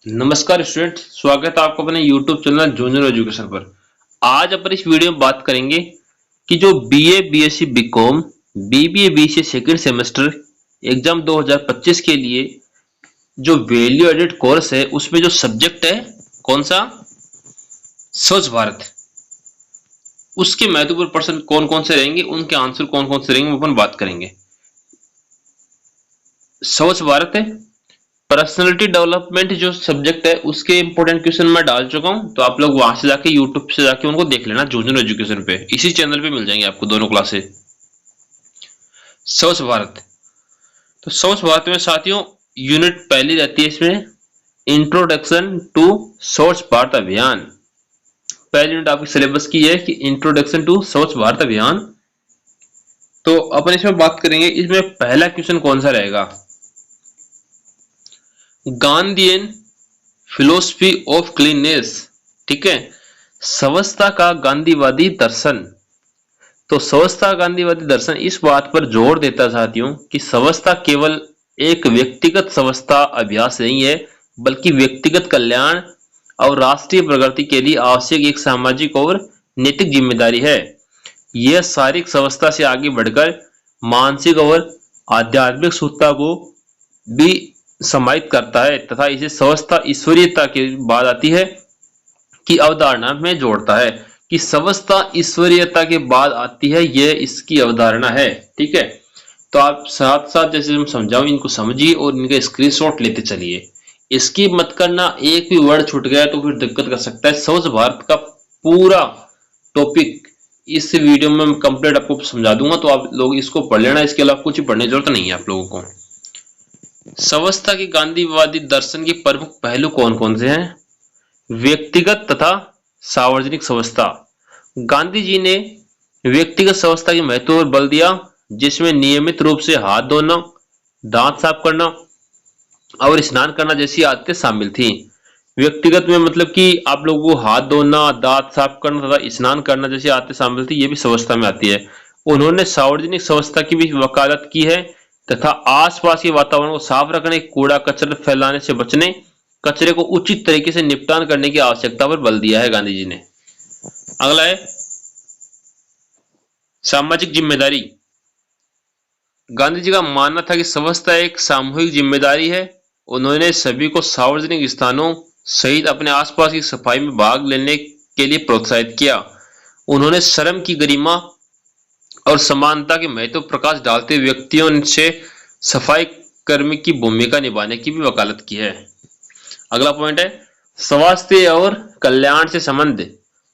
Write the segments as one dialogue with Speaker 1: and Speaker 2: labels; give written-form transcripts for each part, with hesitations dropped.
Speaker 1: नमस्कार स्टूडेंट, स्वागत है आपको अपने YouTube चैनल जूनियर एजुकेशन पर। आज अपन इस वीडियो में बात करेंगे कि जो BA, BSc, BCom, BBA, BCA second semester exam 2025 के लिए जो वैल्यू एडेड कोर्स है उसमें जो सब्जेक्ट है कौन सा, स्वच्छ भारत, उसके महत्वपूर्ण प्रश्न कौन कौन से रहेंगे, उनके आंसर कौन कौन से रहेंगे, वो अपन बात करेंगे। स्वच्छ भारत है, पर्सनालिटी डेवलपमेंट जो सब्जेक्ट है उसके इंपॉर्टेंट क्वेश्चन मैं डाल चुका हूं, तो आप लोग वहां से जाके यूट्यूब से जाके उनको देख लेना। जूनियर एजुकेशन पे इसी चैनल पे मिल जाएंगे आपको दोनों क्लासेस। स्वच्छ भारत, तो स्वच्छ भारत में साथियों यूनिट पहली रहती है इसमें इंट्रोडक्शन टू स्वच्छ भारत अभियान। पहली यूनिट आपकी सिलेबस की है कि इंट्रोडक्शन टू स्वच्छ भारत अभियान। तो अपन इसमें बात करेंगे, इसमें पहला क्वेश्चन कौन सा रहेगा, गांधीयन फिलोसफी ऑफ क्लीननेस। ठीक है, स्वच्छता का गांधीवादी दर्शन। तो स्वच्छता गांधीवादी दर्शन इस बात पर जोर देता है साथियों कि स्वच्छता केवल एक व्यक्तिगत स्वच्छता अभ्यास नहीं है, बल्कि व्यक्तिगत कल्याण और राष्ट्रीय प्रगति के लिए आवश्यक एक सामाजिक और नैतिक जिम्मेदारी है। यह शारीरिक स्वच्छता से आगे बढ़कर मानसिक और आध्यात्मिक शुद्धता को भी समाहित करता है तथा इसे स्वच्छता ईश्वरीयता के बाद आती है कि अवधारणा में जोड़ता है कि स्वच्छता ईश्वरीयता के बाद आती है, यह इसकी अवधारणा है। ठीक है, तो आप साथ साथ जैसे हम समझाऊं इनको समझिए और इनका स्क्रीनशॉट लेते चलिए। इसकी मत करना, एक भी वर्ड छूट गया तो फिर दिक्कत कर सकता है। स्वच्छ भारत का पूरा टॉपिक इस वीडियो में कंप्लीट आपको समझा दूंगा, तो आप लोग इसको पढ़ लेना। इसके अलावा कुछ पढ़ने की जरूरत नहीं है आप लोगों को। स्वच्छता के गांधीवादी दर्शन के प्रमुख पहलू कौन कौन से हैं? व्यक्तिगत तथा सार्वजनिक स्वच्छता। गांधी जी ने व्यक्तिगत स्वच्छता के महत्व पर बल दिया, जिसमें नियमित रूप से हाथ धोना, दांत साफ करना और स्नान करना जैसी आदतें शामिल थी। व्यक्तिगत में मतलब कि आप लोगों को हाथ धोना, दांत साफ करना तथा स्नान करना जैसी आदतें शामिल थी, ये भी स्वच्छता में आती है। उन्होंने सार्वजनिक स्वच्छता की भी वकालत की है तथा आसपास के वातावरण को साफ रखने, कूड़ा कचरा फैलाने से बचने, कचरे को उचित तरीके से निपटान करने की आवश्यकता पर बल दिया है गांधी जी ने। अगला है सामाजिक जिम्मेदारी। गांधी जी का मानना था कि स्वच्छता एक सामूहिक जिम्मेदारी है। उन्होंने सभी को सार्वजनिक स्थानों सहित अपने आसपास की सफाई में भाग लेने के लिए प्रोत्साहित किया। उन्होंने श्रम की गरिमा और समानता के महत्व प्रकाश डालते व्यक्तियों से सफाई कर्मी की भूमिका निभाने की भी वकालत की है। अगला पॉइंट है स्वास्थ्य और कल्याण से संबंध।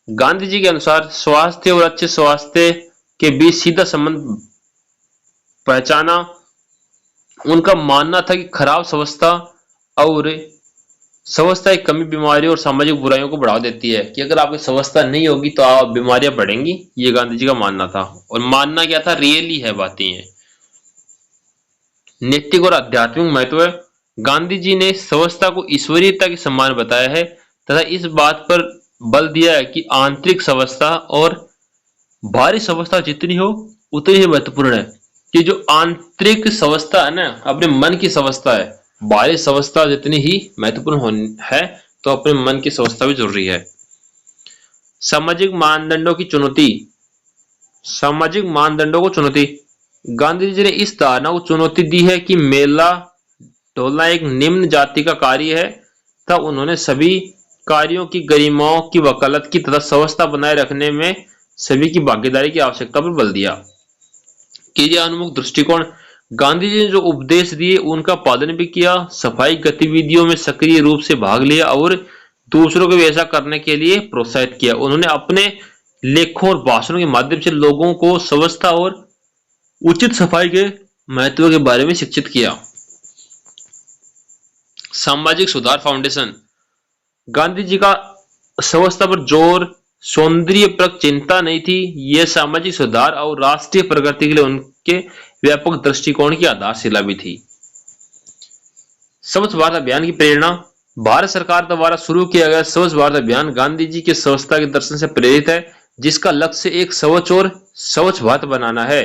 Speaker 1: गांधी जी के अनुसार स्वास्थ्य और अच्छे स्वास्थ्य के बीच सीधा संबंध पहचाना। उनका मानना था कि खराब स्वच्छता और स्वच्छता की कमी बीमारियों और सामाजिक बुराइयों को बढ़ावा देती है, कि अगर आपकी स्वच्छता नहीं होगी तो आप बीमारियां बढ़ेंगी। ये गांधी जी का मानना था, और मानना क्या था, रियली है बातें हैं। नैतिक और आध्यात्मिक महत्व। गांधी जी ने स्वच्छता को ईश्वरीयता के समान बताया है तथा इस बात पर बल दिया है कि आंतरिक स्वच्छता और बाहरी स्वच्छता जितनी हो उतनी ही महत्वपूर्ण है। कि जो आंतरिक स्वच्छता है ना, अपने मन की स्वच्छता है, बाहरी स्वच्छता जितनी ही महत्वपूर्ण है, तो अपने मन की स्वच्छता भी जरूरी है। सामाजिक मानदंडों की चुनौती। सामाजिक मानदंडों को चुनौती। गांधी जी ने इस धारणा को चुनौती दी है कि मेला ढोलना एक निम्न जाति का कार्य है, तब उन्होंने सभी कार्यों की गरिमाओं की वकालत की तथा स्वच्छता बनाए रखने में सभी की भागीदारी की आवश्यकता पर बल दिया। क्रियान्मुख दृष्टिकोण। गांधी जी ने जो उपदेश दिए उनका पालन भी किया, सफाई गतिविधियों में सक्रिय रूप से भाग लिया और दूसरों को भी ऐसा करने के लिए प्रोत्साहित किया। उन्होंने अपने लेखों और भाषणों के माध्यम से लोगों को स्वच्छता और उचित सफाई के महत्व के बारे में शिक्षित किया। सामाजिक सुधार फाउंडेशन। गांधी जी का स्वच्छता पर जोर सौंदर्य पर चिंता नहीं थी, यह सामाजिक सुधार और राष्ट्रीय प्रगति के लिए उनके व्यापक दृष्टिकोण की आधारशिला भी थी। स्वच्छ भारत अभियान की प्रेरणा। भारत सरकार द्वारा शुरू किया गया स्वच्छ भारत अभियान गांधी जी के स्वच्छता के दर्शन से प्रेरित है, जिसका लक्ष्य एक स्वच्छ और स्वच्छ भारत बनाना है।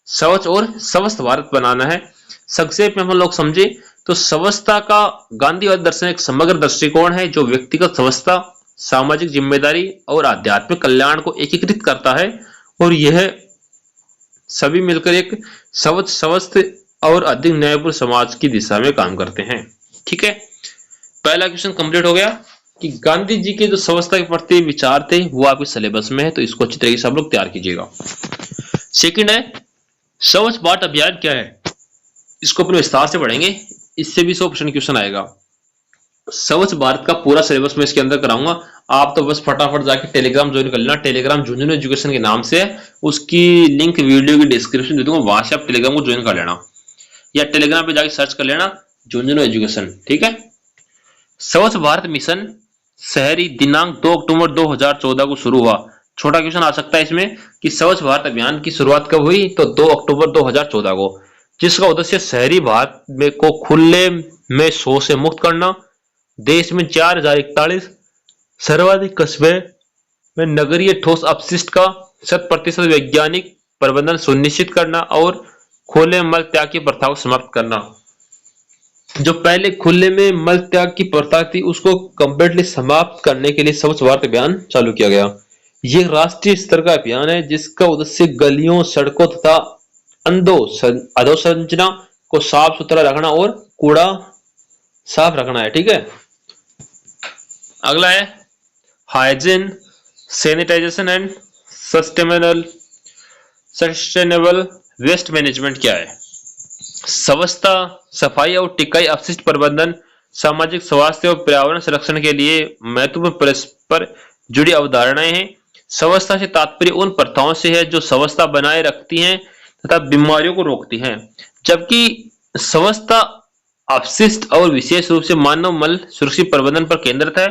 Speaker 1: स्वच्छ और स्वस्थ भारत बनाना है। संक्षेप में हम लोग समझे तो स्वच्छता का गांधीवादी दर्शन एक समग्र दृष्टिकोण है जो व्यक्तिगत स्वच्छता, सामाजिक जिम्मेदारी और आध्यात्मिक कल्याण को एकीकृत करता है और यह सभी मिलकर एक स्वस्थ और अधिक न्यायपूर्ण समाज की दिशा में काम करते हैं। ठीक है, पहला क्वेश्चन कंप्लीट हो गया कि गांधी जी के जो स्वच्छता के प्रति विचार थे वो आपके सिलेबस में है, तो इसको अच्छी तरीके से आप लोग तैयार कीजिएगा। सेकंड है स्वच्छ भारत अभियान क्या है, इसको अपने विस्तार से पढ़ेंगे, इससे भी 100% क्वेश्चन आएगा। स्वच्छ भारत का पूरा सिलेबस मैं इसके अंदर कराऊंगा, आप तो बस फटाफट जाके टेलीग्राम ज्वाइन कर लेना। टेलीग्राम झुंझुनू एजुकेशन के नाम से है, उसकी लिंक वीडियो की डिस्क्रिप्शन दे दूंगा, वहां से आप टेलीग्राम को ज्वाइन कर लेना या टेलीग्राम पे जाके सर्च कर लेना झुंझुनू एजुकेशन। ठीक है, स्वच्छ भारत मिशन शहरी दिनांक 2 अक्टूबर 2014 को शुरू हुआ। छोटा क्वेश्चन आ सकता है इसमें कि स्वच्छ भारत अभियान की शुरुआत कब हुई, तो 2 अक्टूबर 2014 को, जिसका उद्देश्य शहरी भारत में को खुले में शौच से मुक्त करना, देश में 4041 सर्वाधिक कस्बे में नगरीय ठोस अपशिष्ट का 100% वैज्ञानिक प्रबंधन सुनिश्चित करना और खुले मल त्याग की प्रथा को समाप्त करना। जो पहले खुले में मल त्याग की प्रथा थी उसको कंप्लीटली समाप्त करने के लिए स्वच्छ भारत अभियान चालू किया गया। ये राष्ट्रीय स्तर का अभियान है जिसका उद्देश्य गलियों, सड़कों तथा अधोसंरचना को साफ सुथरा रखना और कूड़ा साफ रखना है। ठीक है, अगला है hygiene, sanitization and sustainable waste management क्या है। स्वच्छता, सफाई और टिकाऊ अपशिष्ट प्रबंधन सामाजिक स्वास्थ्य और पर्यावरण संरक्षण के लिए महत्वपूर्ण परस्पर जुड़ी अवधारणाएं हैं। स्वच्छता से तात्पर्य उन प्रथाओं से है जो स्वच्छता बनाए रखती हैं तथा बीमारियों को रोकती हैं, जबकि स्वच्छता अपशिष्ट और विशेष रूप से मानव मल सुरक्षित प्रबंधन पर केंद्रित है।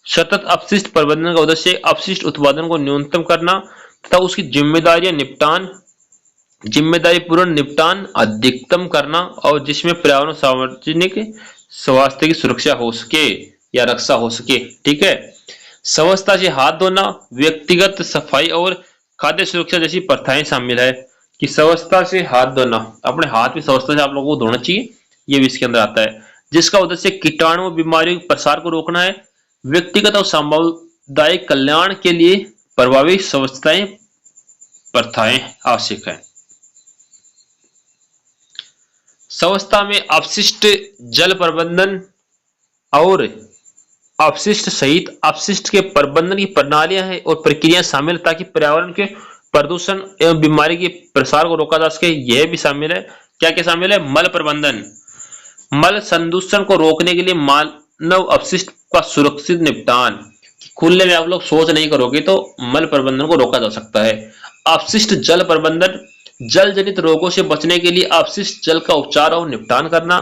Speaker 1: सतत अपशिष्ट प्रबंधन का उद्देश्य अपशिष्ट उत्पादन को न्यूनतम करना तथा उसकी जिम्मेदारीपूर्ण निपटान अधिकतम करना और जिसमें पर्यावरण सार्वजनिक स्वास्थ्य की सुरक्षा हो सके या रक्षा हो सके। ठीक है, स्वच्छता से हाथ धोना, व्यक्तिगत सफाई और खाद्य सुरक्षा जैसी प्रथाएं शामिल है। कि स्वच्छता से हाथ धोना, अपने हाथ भी स्वच्छता से आप लोगों को धोना चाहिए, ये भी इसके अंदर आता है, जिसका उद्देश्य कीटाणु बीमारियों के प्रसार को रोकना है। व्यक्तिगत और सामुदायिक कल्याण के लिए प्रभावी स्वच्छताएं प्रथाएं आवश्यक है। स्वच्छता में अपशिष्ट जल प्रबंधन और अपशिष्ट सहित अपशिष्ट के प्रबंधन की प्रणालियां हैं और प्रक्रियाएं शामिल ताकि पर्यावरण के प्रदूषण एवं बीमारी के प्रसार को रोका जा सके। यह भी शामिल है, क्या क्या शामिल है, मल प्रबंधन, मल संदूषण को रोकने के लिए मानव अपशिष्ट का सुरक्षित निपटान, खुले में आप लोग शौच नहीं करोगे तो मल प्रबंधन को रोका जा सकता है। अपशिष्ट जल प्रबंधन, जल जनित रोगों से बचने के लिए अपशिष्ट जल का उपचार और निपटान करना।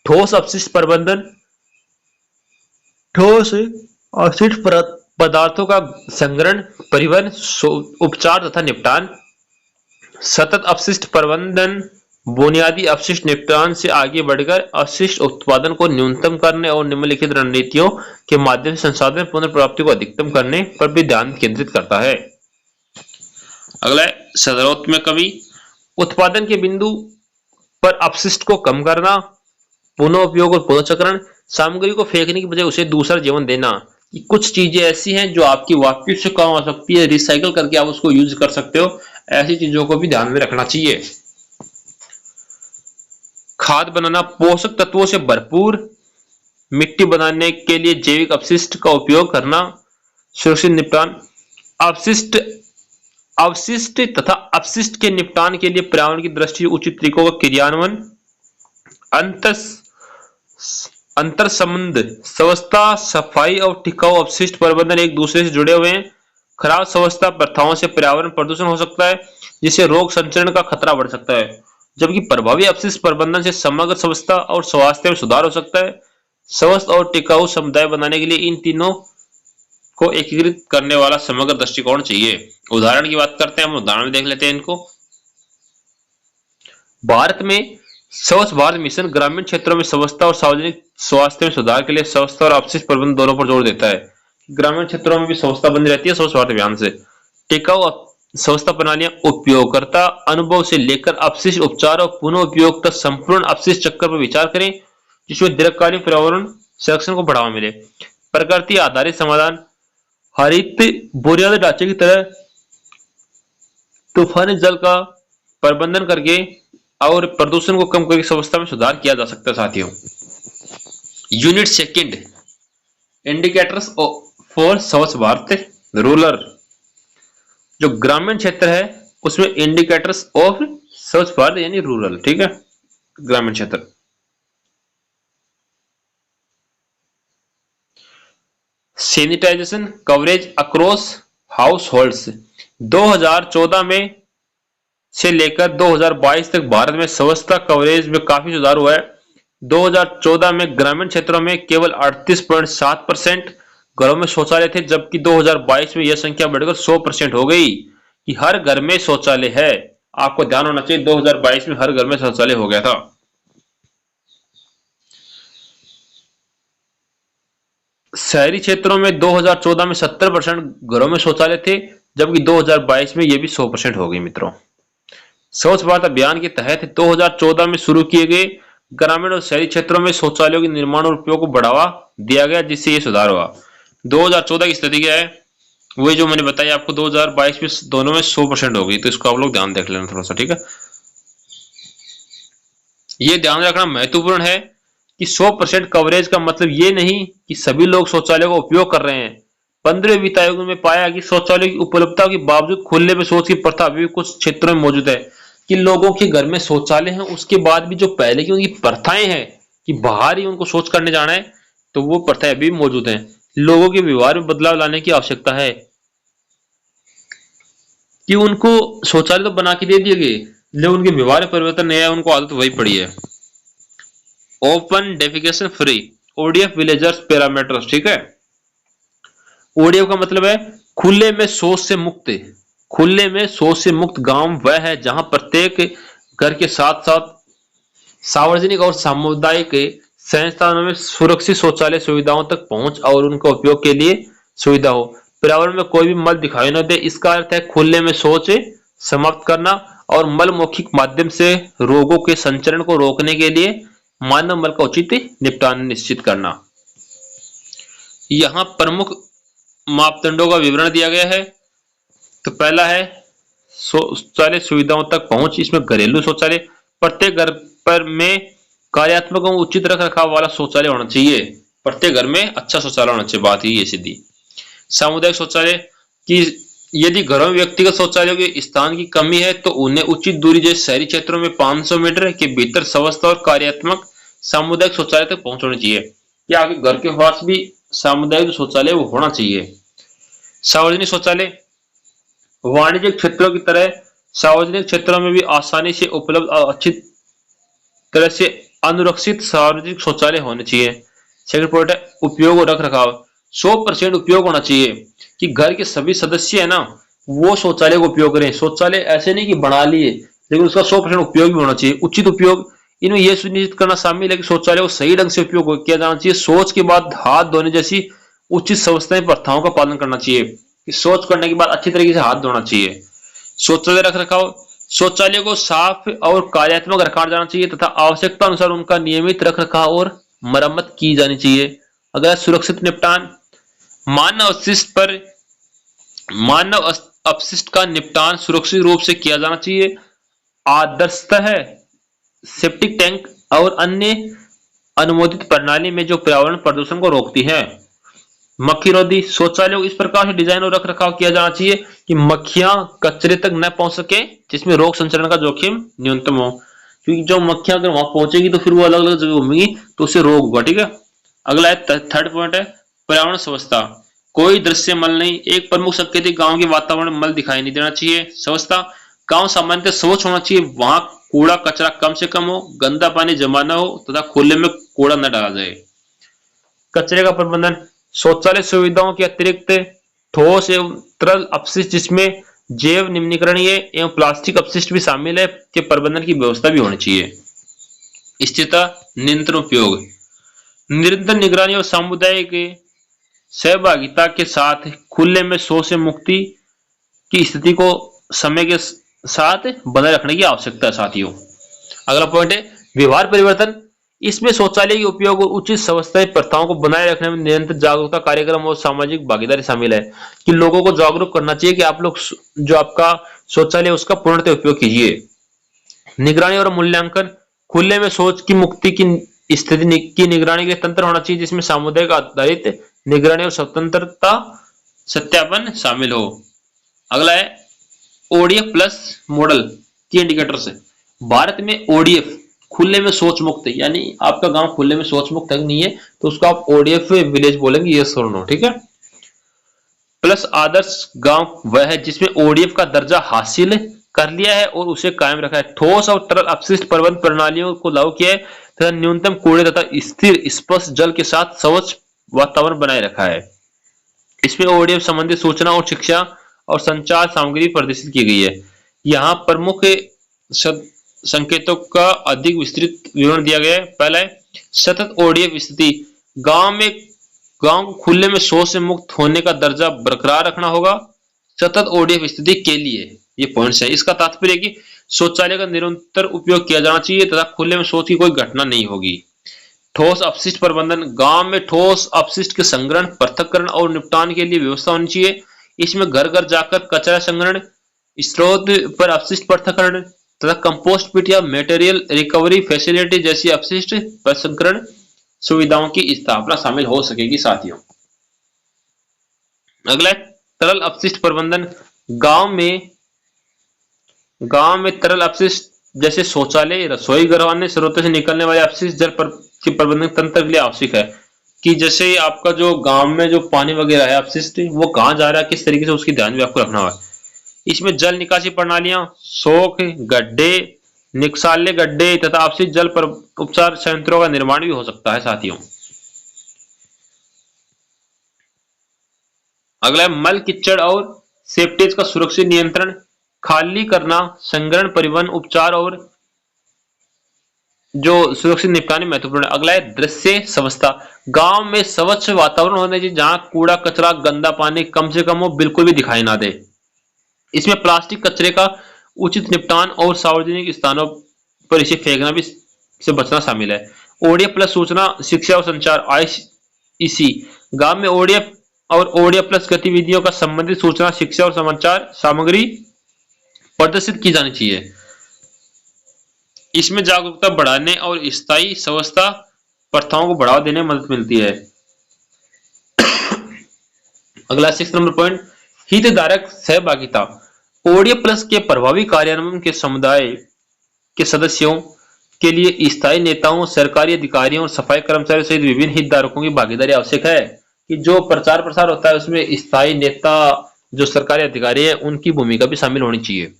Speaker 1: ठोस अपशिष्ट प्रबंधन, ठोस अपशिष्ट पदार्थों का संग्रहण, परिवहन, उपचार तथा निपटान। सतत अपशिष्ट प्रबंधन, बुनियादी अपशिष्ट निपटान से आगे बढ़कर अपशिष्ट उत्पादन को न्यूनतम करने और निम्नलिखित रणनीतियों के माध्यम से संसाधन पुनर्प्राप्ति को अधिकतम करने पर भी ध्यान केंद्रित करता है। अगला है सर्वोत्तम उत्पादन के बिंदु पर अपशिष्ट को कम करना, पुनः उपयोग और पुनर्चक्रण, सामग्री को फेंकने की बजाय उसे दूसरा जीवन देना। कुछ चीजें ऐसी हैं जो आपकी वापस से काम आ सकती है, रिसाइकल करके आप उसको यूज कर सकते हो, ऐसी चीजों को भी ध्यान में रखना चाहिए। खाद बनाना, पोषक तत्वों से भरपूर मिट्टी बनाने के लिए जैविक अपशिष्ट का उपयोग करना। सुरक्षित निपटान, अवशिष्ट तथा अपशिष्ट के निपटान के लिए पर्यावरण की दृष्टि से उचित तरीकों का क्रियान्वयन। अंतर संबंध, स्वच्छता, सफाई और टिकाऊ अपशिष्ट प्रबंधन एक दूसरे से जुड़े हुए हैं। खराब स्वच्छता प्रथाओं से पर्यावरण प्रदूषण हो सकता है जिससे रोग संचरण का खतरा बढ़ सकता है, जबकि प्रभावी अपशिष्ट प्रबंधन से समग्र स्वच्छता और स्वास्थ्य में सुधार हो सकता है। स्वस्थ और टिकाऊ समुदाय बनाने के लिए इन तीनों को एकीकृत करने वाला समग्र दृष्टिकोण चाहिए। उदाहरण की बात करते हैं, हम उदाहरण देख लेते हैं इनको। भारत में स्वच्छ भारत मिशन ग्रामीण क्षेत्रों में स्वच्छता और सार्वजनिक स्वास्थ्य में सुधार के लिए स्वच्छता और अपशिष्ट प्रबंधन दोनों पर जोर देता है। ग्रामीण क्षेत्रों में भी स्वच्छता बनी रहती है स्वच्छ भारत अभियान से। टिकाऊ स्वच्छता प्रणालियां उपयोगकर्ता अनुभव से लेकर अपशिष्ट उपचार और पुनः उपयोग तक संपूर्ण अपशिष्ट चक्र पर विचार करें। जिसमें दीर्घकालीन पर्यावरण संरक्षण को बढ़ावा मिले। प्रकृति आधारित समाधान हरित बुनियादी ढांचे की तरह तूफानी जल का प्रबंधन करके और प्रदूषण को कम करके व्यवस्था में सुधार किया जा सकता है साथियों। यूनिट सेकंड, इंडिकेटर्स फॉर स्वच्छ भारत रूरल। जो ग्रामीण क्षेत्र है उसमें इंडिकेटर्स ऑफ स्वच्छ भारत यानी रूरल, ठीक है, ग्रामीण क्षेत्र। Sanitization coverage across households 2014 में से लेकर 2022 तक भारत में स्वच्छता कवरेज में काफी सुधार हुआ है। 2014 में ग्रामीण क्षेत्रों में केवल 38.7% घरों में शौचालय थे, जबकि 2022 में यह संख्या बढ़कर 100% हो गई कि हर घर में शौचालय है। आपको ध्यान होना चाहिए 2022 में हर घर में शौचालय हो गया था। शहरी क्षेत्रों में 2014 में 70% घरों में शौचालय थे, जबकि 2022 में यह भी 100% हो गई। मित्रों, स्वच्छ भारत अभियान के तहत 2014 में शुरू किए गए ग्रामीण और शहरी क्षेत्रों में शौचालयों के निर्माण और उपयोग को बढ़ावा दिया गया, जिससे ये सुधार हुआ। 2014 की स्थिति क्या है, वही जो मैंने बताया आपको, 2022 में दोनों में 100% हो गई। तो इसको आप लोग ध्यान देख लेना थोड़ा सा, ठीक है। ये ध्यान रखना महत्वपूर्ण है कि 100% कवरेज का मतलब ये नहीं कि सभी लोग शौचालय का उपयोग कर रहे हैं। 15वें वित्त आयोग में पाया कि शौचालय की उपलब्धता के बावजूद खुले में शौच की प्रथा अभी भी कुछ क्षेत्रों में मौजूद है, कि लोगों के घर में शौचालय है, उसके बाद भी जो पहले की उनकी प्रथाएं हैं कि बाहर ही उनको शौच करने जाना है, तो वो प्रथाएं अभी भी मौजूद हैं। लोगों के व्यवहार में बदलाव लाने की आवश्यकता है कि उनको शौचालय तो बना के दे दिए गए, लेकिन उनके व्यवहार में परिवर्तन नहीं है, उनको आदत वही पड़ी है। Open defecation free ODF villagers parameters, ठीक है। ओडीएफ का मतलब है खुले में शौच से मुक्त। खुले में शौच से मुक्त गांव वह है जहां प्रत्येक घर के साथ साथ सार्वजनिक और सामुदायिक संस्थानों में सुरक्षित शौचालय सुविधाओं तक पहुंच और उनका उपयोग के लिए सुविधा हो, पर्यावरण में कोई भी मल दिखाई न दे। इसका अर्थ है खुले में शौच समाप्त करना और मल मौखिक माध्यम से रोगों के संचरण को रोकने के लिए मानव मल का उचित निपटान निश्चित करना। यहां प्रमुख मापदंडों का विवरण दिया गया है। तो पहला है शौचालय सुविधाओं तक पहुंच। इसमें घरेलू शौचालय, प्रत्येक घर पर में कार्यात्मक और उचित रख रखाव वाला शौचालय होना चाहिए। प्रत्येक घर में अच्छा शौचालय होना चाहिए, बात ही ये सीधी। सामुदायिक शौचालय की यदि घरों में व्यक्तिगत शौचालयों के स्थान की कमी है तो उन्हें उचित दूरी, जैसे शहरी क्षेत्रों में 500 मीटर के भीतर स्वस्थ और कार्यात्मक सामुदायिक शौचालय तक पहुंच होनी चाहिए, या आपके घर के पास भी सामुदायिक शौचालय वो होना चाहिए। सार्वजनिक शौचालय वाणिज्यिक क्षेत्रों की तरह सार्वजनिक क्षेत्रों में भी आसानी से उपलब्ध और अच्छी तरह से अनुरक्षित सार्वजनिक शौचालय होने चाहिए। सेकंड पॉइंट है उपयोग और रख रखाव। 100% उपयोग होना चाहिए कि घर के सभी सदस्य है ना वो शौचालय का उपयोग करें। शौचालय ऐसे नहीं कि बना लिए, लेकिन उसका 100% उपयोग भी होना चाहिए। उचित उपयोग, इनमें यह सुनिश्चित करना शामिल है कि शौचालय को सही ढंग से उपयोग किया जाना चाहिए। शौच के बाद हाथ धोने जैसी उचित व्यवस्थाएं प्रथाओं का पालन करना चाहिए कि शौच करने के बाद अच्छी तरीके से हाथ धोना चाहिए। शौचालय रख रखाव, शौचालय को साफ और कार्यात्मक रखा जाना चाहिए तथा आवश्यकता अनुसार उनका नियमित रख रखाव और मरम्मत की जानी चाहिए। अगर सुरक्षित निपटान, मानव अपशिष्ट का निपटान सुरक्षित रूप से किया जाना चाहिए। आदर्शतः सेप्टिक टैंक और अन्य अनुमोदित प्रणाली में जो पर्यावरण प्रदूषण को रोकती है। मक्खी रोधी, शौचालय को इस प्रकार से डिजाइन और रख रखाव किया जाना चाहिए कि मक्खियां कचरे तक न पहुंच सके, जिसमें रोग संचरण का जोखिम न्यूनतम हो, क्योंकि जो मक्खियां अगर वहां पहुंचेगी तो फिर वो अलग अलग जगह घूमेंगी तो उससे रोग होगा, ठीक है। अगला है थर्ड पॉइंट है पर्यावरण स्वच्छता। कोई दृश्य मल नहीं। एक प्रमुख संकेत गांव के वातावरण में मल दिखाई नहीं देना चाहिए। स्वच्छता, गांव सामान्यतः स्वच्छ होना चाहिए, वहां कूड़ा कचरा कम से कम हो, गंदा पानी जमा न हो तथा खुले में कूड़ा न डाला जाए। कचरे का प्रबंधन, शौचालय सुविधाओं के अतिरिक्त ठोस एवं तरल अपशिष्ट जिसमें जैव निम्नीकरणीय एवं प्लास्टिक अपशिष्ट भी शामिल है के प्रबंधन की व्यवस्था भी होनी चाहिए। स्थिरता, नियंत्रण उपयोग, निरंतर निगरानी और सामुदायिक सहभागिता के साथ खुले में शौच से मुक्ति की स्थिति को समय के साथ बनाए रखने की आवश्यकता है साथियों। अगला पॉइंट है व्यवहार परिवर्तन। इसमें शौचालय के उपयोग और उचित व्यवस्थाएं प्रथाओं को बनाए रखने में निरंतर जागरूकता कार्यक्रम और सामाजिक भागीदारी शामिल है कि लोगों को जागरूक करना चाहिए कि आप लोग जो आपका शौचालय है उसका पूर्णतः उपयोग कीजिए। निगरानी और मूल्यांकन, खुले में शौच की मुक्ति की स्थिति की निगरानी के लिए तंत्र होना चाहिए जिसमें सामुदायिक आधारित निगरानी और स्वतंत्रता सत्यापन शामिल हो। अगला है ओडीएफ प्लस मॉडल की इंडिकेटर्स है। भारत में ओडीएफ खुले में शौच मुक्त, यानी आपका गांव खुले में शौच मुक्त नहीं है तो उसको आप ओडीएफ विलेज बोलेंगे, यस और नो, ठीक है। प्लस आदर्श गांव वह है जिसमें ओडीएफ का दर्जा हासिल कर लिया है और उसे कायम रखा है, ठोस और तरल अपशिष्ट प्रबंधन प्रणालियों को लागू किया है तथा न्यूनतम कूड़े तथा स्थिर स्पर्श जल के साथ स्वच्छ वातावरण बनाए रखा है। इसमें ओडीएफ संबंधित सूचना और शिक्षा और संचार सामग्री प्रदर्शित की गई है। यहाँ प्रमुख संकेतों का अधिक विस्तृत विवरण दिया गया है। पहला है सतत ओडीएफ स्थिति, गांव खुले में शौच से मुक्त होने का दर्जा बरकरार रखना होगा सतत ओडीएफ स्थिति के लिए। ये पॉइंट्स है। इसका तात्पर्य है कि शौचालय का निरंतर उपयोग किया जाना चाहिए तथा खुले में शौच की कोई घटना नहीं होगी। ठोस अपशिष्ट प्रबंधन, गांव में ठोस अपशिष्ट के संग्रहण, पृथक्करण और निपटान के लिए व्यवस्था होनी चाहिए। इसमें घर घर जाकर कचरा संग्रहण, स्रोत पर अपशिष्ट पृथक्करण तथा कंपोस्ट पिट या मटेरियल रिकवरी फैसिलिटी जैसी अपशिष्ट प्रसंस्करण सुविधाओं की स्थापना शामिल हो सकेगी साथियों। अगला तरल अपशिष्ट प्रबंधन, गांव में तरल अपशिष्ट जैसे शौचालय, रसोई घर, अन्य स्रोतों से निकलने वाले अपशिष्ट जल के प्रबंधन तंत्र के लिए आवश्यक है कि जैसे आपका जो गांव में जो पानी वगैरह है अपशिष्ट वो कहाँ जा रहा है, किस तरीके से उसकी ध्यान भी आपको रखना होगा। इसमें जल निकासी प्रणालियां, सोख गड्ढे, निकासाल्य गड्ढे तथा अपशिष्ट जल पर उपचार संयंत्रों का निर्माण भी हो सकता है साथियों। अगला है मल कीचड़ और सेप्टेज का सुरक्षित नियंत्रण, खाली करना, संग्रहण, परिवहन, उपचार और जो सुरक्षित निपटान महत्वपूर्ण है। अगला है दृश्य स्वच्छता, गांव में स्वच्छ वातावरण होना चाहिए जहां कूड़ा कचरा गंदा पानी कम से कम हो, बिल्कुल भी दिखाई ना दे। इसमें प्लास्टिक कचरे का उचित निपटान और सार्वजनिक स्थानों पर इसे फेंकना भी से बचना शामिल है। ओडीएफ प्लस सूचना शिक्षा और संचार आईईसी, गांव में ओडीएफ और ओडीएफ प्लस गतिविधियों का संबंधित सूचना शिक्षा और समाचार सामग्री प्रदर्शित की जानी चाहिए। इसमें जागरूकता बढ़ाने और स्थायी स्वच्छता प्रथाओं को बढ़ावा देने में मदद मिलती है। अगला 6 नंबर पॉइंट, हितधारक सहभागिता, ओडीएफ प्लस के प्रभावी कार्यान्वयन के समुदाय के सदस्यों के लिए स्थायी नेताओं, सरकारी अधिकारियों और सफाई कर्मचारियों सहित विभिन्न हितधारकों की भागीदारी आवश्यक है कि जो प्रचार प्रसार होता है उसमें स्थायी नेता, जो सरकारी अधिकारी है, उनकी भूमिका भी शामिल होनी चाहिए।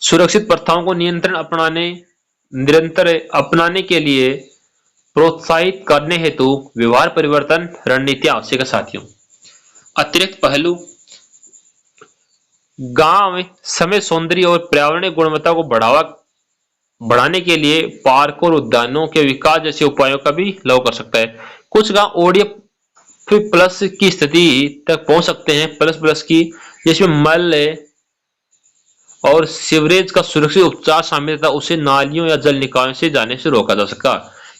Speaker 1: सुरक्षित प्रथाओं को निरंतर अपनाने के लिए प्रोत्साहित करने हेतु व्यवहार परिवर्तन रणनीति आवश्यक है साथियों। अतिरिक्त पहलू, गांव में समय सौंदर्य और पर्यावरणीय गुणवत्ता को बढ़ाने के लिए पार्क और उद्यानों के विकास जैसे उपायों का भी लागू कर सकता है। कुछ गांव ओडीएफ प्लस की स्थिति तक पहुंच सकते हैं, प्लस की, जिसमें मल और सीवरेज का सुरक्षित उपचार शामिल था, उसे नालियों या जल निकायों से जाने से रोका जा सका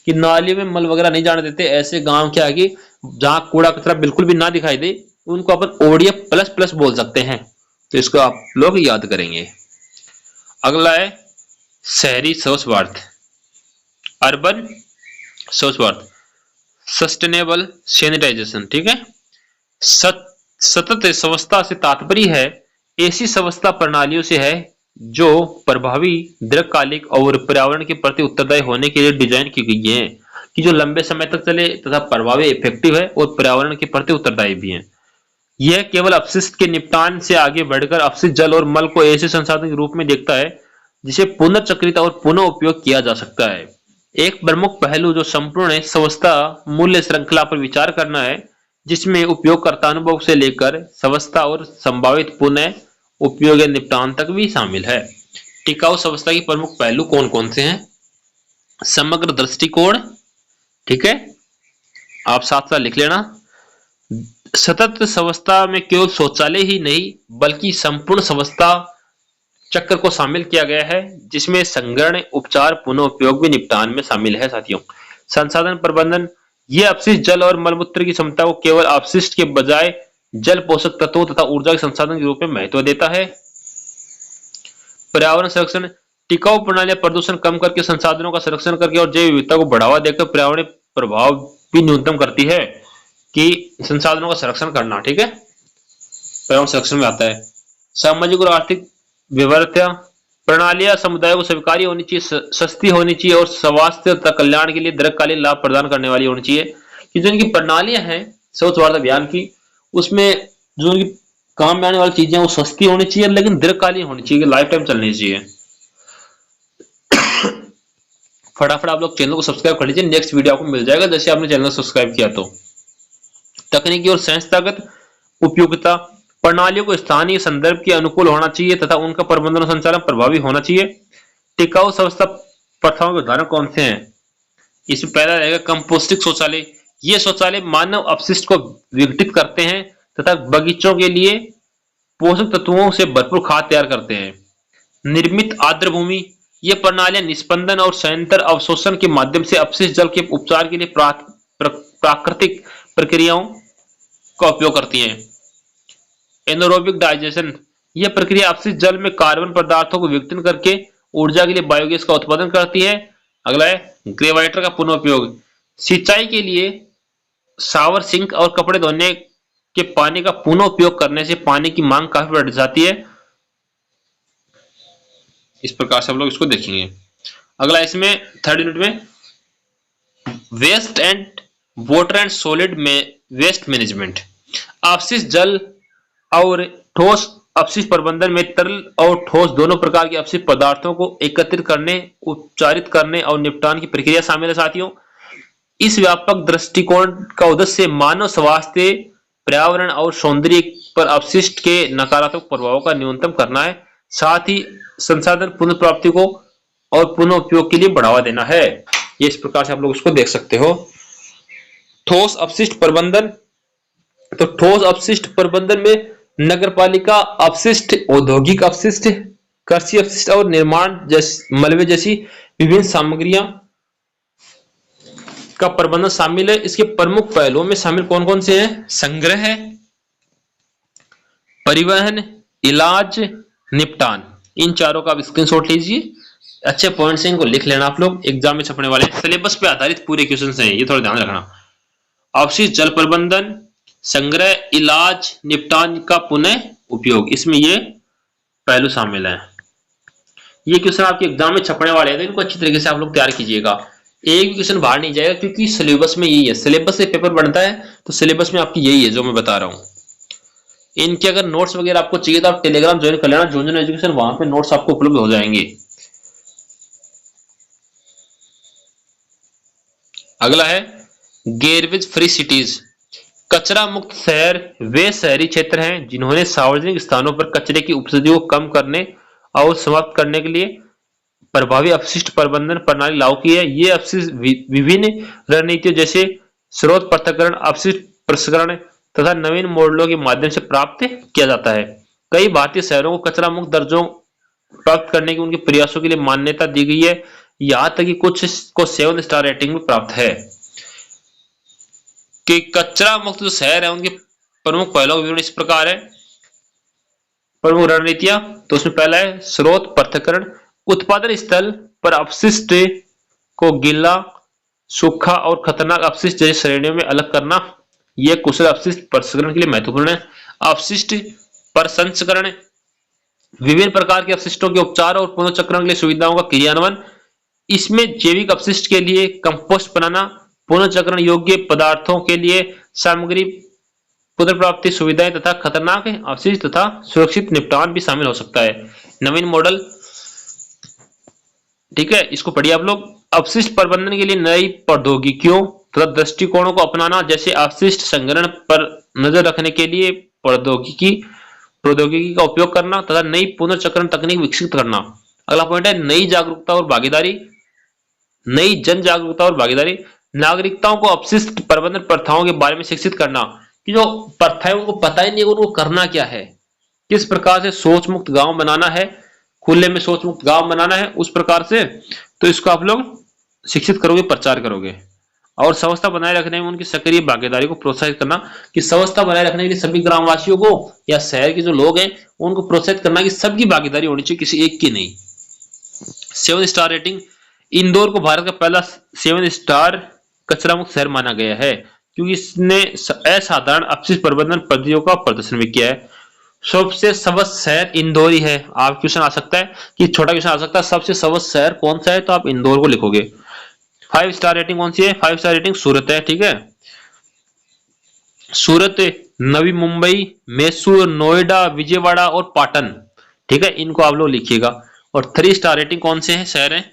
Speaker 1: कि नालियों में मल वगैरह नहीं जाने देते। ऐसे गांव क्या है कि जहां कूड़ा कचरा बिल्कुल भी ना दिखाई दे उनको अपन ओडीएफ प्लस बोल सकते हैं, तो इसको आप लोग याद करेंगे। अगला है शहरी स्वच्छ भारत, अर्बन स्वच्छ भारत, सस्टेनेबल सैनिटाइजेशन, ठीक है। सतत स्वच्छता से तात्पर्य है ऐसी स्वच्छता प्रणालियों से है जो प्रभावी, दीर्घकालिक और पर्यावरण के प्रति उत्तरदायी होने के लिए डिजाइन की गई है कि जो लंबे समय तक चले तथा प्रभावी, इफेक्टिव है और पर्यावरण के प्रति उत्तरदायी भी है। यह केवल अपशिष्ट के निपटान से आगे बढ़कर अपशिष्ट जल और मल को ऐसे संसाधन के रूप में देखता है जिसे पुनर्चक्रित और पुनः उपयोग किया जा सकता है। एक प्रमुख पहलू जो संपूर्ण स्वच्छता मूल्य श्रृंखला पर विचार करना है, जिसमें उपयोगकर्ता अनुभव से लेकर स्वच्छता और संभावित पुनः उपयोग या निपटान तक भी शामिल है। टिकाऊ स्वच्छता की प्रमुख पहलू कौन कौन से हैं? समग्र दृष्टिकोण, ठीक है, आप साथ साथ लिख लेना। सतत स्वच्छता में केवल शौचालय ही नहीं बल्कि संपूर्ण स्वच्छता चक्र को शामिल किया गया है, जिसमें संग्रहण, उपचार, पुनः उपयोग भी निपटान में शामिल है। साथियों, संसाधन प्रबंधन ये अपशिष्ट जल और मलमूत्र की क्षमता को केवल अपशिष्ट के बजाय जल, पोषक तत्वों तथा ऊर्जा के संसाधन के रूप में महत्व देता है। पर्यावरण संरक्षण टिकाऊ प्रणालियां प्रदूषण कम करके, संसाधनों का संरक्षण करके और जैव विविधता को बढ़ावा देकर पर्यावरण प्रभाव भी न्यूनतम करती है। कि संसाधनों का संरक्षण करना, ठीक है, पर्यावरण संरक्षण में आता है। सामाजिक और आर्थिक व्यवहार्यता प्रणालियां समुदाय को स्वीकार्य होनी चाहिए, सस्ती होनी चाहिए और स्वास्थ्य तथा कल्याण के लिए दीर्घकालीन लाभ प्रदान करने वाली होनी चाहिए। कि जो इनकी प्रणालियां हैं स्वच्छ भारत अभियान की, उसमें जो इनकी काम में आने वाली चीजें वो सस्ती होनी चाहिए, लेकिन दीर्घकालीन होनी चाहिए, लाइफ टाइम चलनी चाहिए। फटाफट आप लोग चैनल को सब्सक्राइब कर लीजिए, नेक्स्ट वीडियो आपको मिल जाएगा जैसे आपने चैनल सब्सक्राइब किया तो। तकनीकी और संस्थागत उपयोगिता प्रणालियों को स्थानीय संदर्भ के अनुकूल होना चाहिए तथा उनका प्रबंधन और संचालन प्रभावी होना चाहिए। टिकाऊ व्यवस्था प्रथाओं के उदाहरण कौन से हैं? इसमें पहला रहेगा कंपोस्टिंग शौचालय। ये शौचालय मानव अपशिष्ट को विघटित करते हैं तथा बगीचों के लिए पोषक तत्वों से भरपूर खाद तैयार करते हैं। निर्मित आर्द्र भूमि ये प्रणालियां निस्पंदन और संयंत्र अवशोषण के माध्यम से अपशिष्ट जल के उपचार के लिए प्राकृतिक प्रक्रियाओं का उपयोग करती हैं। एनारोबिक डाइजेशन यह प्रक्रिया अपशिष्ट जल में कार्बन पदार्थों को विघटन करके ऊर्जा के लिए बायोगैस का उत्पादन करती है। अगला है ग्रेवाइटर का पुनः उपयोग। सिंचाई के लिए शावर, सिंक और कपड़े धोने के पानी का पुनः उपयोग करने से पानी की मांग काफी बढ़ जाती है। इस प्रकार से हम लोग इसको देखेंगे। अगला इसमें थर्ड यूनिट में waste and water and solid में वेस्ट मैनेजमेंट। अपशिष्ट जल और ठोस अपशिष्ट प्रबंधन में तरल और ठोस दोनों प्रकार के अपशिष्ट पदार्थों को एकत्रित करने, उपचारित करने और निपटान की प्रक्रिया शामिल है। साथियों, इस व्यापक दृष्टिकोण का उद्देश्य मानव स्वास्थ्य, पर्यावरण और सौंदर्य पर अपशिष्ट के नकारात्मक प्रभावों का न्यूनतम करना है, साथ ही संसाधन पुनर्प्राप्ति को और पुनः उपयोग के लिए बढ़ावा देना है। ये इस प्रकार से आप लोग इसको देख सकते हो। ठोस अपशिष्ट प्रबंधन, तो ठोस अपशिष्ट प्रबंधन में नगरपालिका अपशिष्ट, औद्योगिक अपशिष्ट, कृषि अपशिष्ट और निर्माण मलबे जैसी विभिन्न सामग्रियां का प्रबंधन शामिल है। इसके प्रमुख पहलुओं में शामिल कौन कौन से हैं? संग्रह, परिवहन, इलाज, निपटान। इन चारों का आप स्क्रीनशॉट लीजिए, अच्छे पॉइंट्स हैं, इनको लिख लेना आप लोग, एग्जाम में छपने वाले हैं। सिलेबस पे आधारित पूरे क्वेश्चन हैं, ये थोड़ा ध्यान रखना। अपशिष्ट जल प्रबंधन, संग्रह, इलाज, निपटान का पुनः उपयोग, इसमें ये पहलू शामिल है। ये क्वेश्चन आपके एग्जाम में छपने वाले हैं, तो इनको अच्छी तरीके से आप लोग तैयार कीजिएगा। एक भी क्वेश्चन बाहर नहीं जाएगा, क्योंकि सिलेबस में यही है, सिलेबस से पेपर बनता है, तो सिलेबस में आपकी यही है जो मैं बता रहा हूँ। इनके अगर नोट्स वगैरह आपको चाहिए तो आप टेलीग्राम ज्वाइन कर लेना, जोन एजुकेशन, वहां पे नोट्स आपको उपलब्ध हो जाएंगे। अगला है गेरबेज फ्री सिटीज। कचरा मुक्त शहर वे शहरी क्षेत्र हैं जिन्होंने सार्वजनिक स्थानों पर कचरे की उपस्थिति को कम करने और समाप्त करने के लिए प्रभावी अपशिष्ट प्रबंधन प्रणाली लागू की है। ये अपशिष्ट विभिन्न रणनीतियों जैसे स्रोत पृथक्करण, अपशिष्ट प्रसंस्करण तथा नवीन मॉडलों के माध्यम से प्राप्त किया जाता है। कई भारतीय शहरों को कचरा मुक्त दर्जों प्राप्त करने की उनके प्रयासों के लिए मान्यता दी गई है, यहाँ तक कि कुछ को 7 स्टार रेटिंग में प्राप्त है। कि कचरा मुक्त जो शहर है उनके प्रमुख पहलुओं का विवरण इस प्रकार है। प्रमुख रणनीतियां, तो उसमें पहला है स्रोत पृथक्करण। उत्पादन स्थल पर अपशिष्ट को गीला, सूखा और खतरनाक अपशिष्ट जैसी श्रेणियों में अलग करना, यह कुशल अपशिष्ट प्रसंस्करण के लिए महत्वपूर्ण है। अपशिष्ट प्रसंस्करण, विभिन्न प्रकार के अपशिष्टों के उपचार और पुनर्चक्रण के लिए सुविधाओं का क्रियान्वयन। इसमें जैविक अपशिष्ट के लिए कंपोस्ट बनाना, पुनर्चक्रण योग्य पदार्थों के लिए सामग्री पुनर्प्राप्ति सुविधाएं तथा खतरनाक अपशिष्ट तथा सुरक्षित निपटान भी शामिल हो सकता है। नवीन मॉडल, ठीक है, इसको पढ़िए आप लोग। अपशिष्ट प्रबंधन के लिए नई प्रौद्योगिकियों तथा दृष्टिकोणों को अपनाना, जैसे अपशिष्ट संग्रहण पर नजर रखने के लिए प्रौद्योगिकी का उपयोग करना तथा नई पुनर्चक्रण तकनीक विकसित करना। अगला पॉइंट है नई जागरूकता और भागीदारी, नई जन जागरूकता और भागीदारी। नागरिकताओं को अपशिष्ट प्रबंधन प्रथाओं के बारे में शिक्षित करना, कि जो प्रथाएं उनको पता ही नहीं है उनको करना क्या है, किस प्रकार से सोच मुक्त गांव बनाना है, खुले में शौच मुक्त गांव बनाना है उस प्रकार से, तो इसको आप लोग शिक्षित करोगे, प्रचार करोगे। और स्वच्छता बनाए रखने में उनकी सक्रिय भागीदारी को प्रोत्साहित करना, कि स्वच्छता बनाए रखने के लिए सभी ग्रामवासियों को या शहर के जो लोग हैं उनको प्रोत्साहित करना कि सबकी भागीदारी होनी चाहिए, किसी एक की नहीं। 7 स्टार रेटिंग, इंदौर को भारत का पहला 7 स्टार कचरा मुक्त शहर माना गया है क्योंकि इसने असाधारण अपशिष्ट प्रबंधन पद्धतियों का प्रदर्शन भी किया है। सबसे स्वच्छ शहर इंदौर ही है। आप क्वेश्चन आ सकता है कि छोटा क्वेश्चन आ सकता है सबसे स्वच्छ शहर कौन सा है, तो आप इंदौर को लिखोगे। 5 स्टार रेटिंग कौन सी है? 5 स्टार रेटिंग सूरत है, ठीक है। सूरत, नवी मुंबई, मैसूर, नोएडा, विजयवाड़ा और पाटन, ठीक है, इनको आप लोग लिखिएगा। और 3 स्टार रेटिंग कौन से हैं शहर हैं?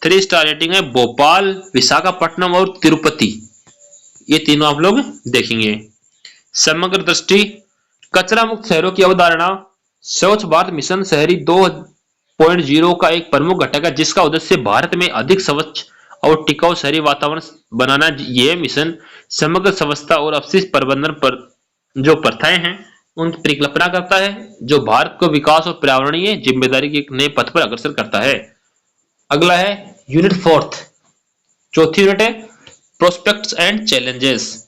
Speaker 1: 3 स्टार रेटिंग है भोपाल, विशाखापट्टनम और तिरुपति, ये तीनों आप लोग देखेंगे। समग्र दृष्टि, कचरा मुक्त शहरों की अवधारणा स्वच्छ भारत मिशन शहरी 2.0 का एक प्रमुख घटक है जिसका उद्देश्य भारत में अधिक स्वच्छ और टिकाऊ शहरी वातावरण बनाना। यह मिशन समग्र स्वच्छता और अपशिष्ट प्रबंधन पर जो प्रथाएं हैं उनकी परिकल्पना करता है, जो भारत को विकास और पर्यावरणीय जिम्मेदारी के एक नए पथ पर अग्रसर करता है। अगला है यूनिट 4, चौथी यूनिट है प्रोस्पेक्ट्स एंड चैलेंजेस।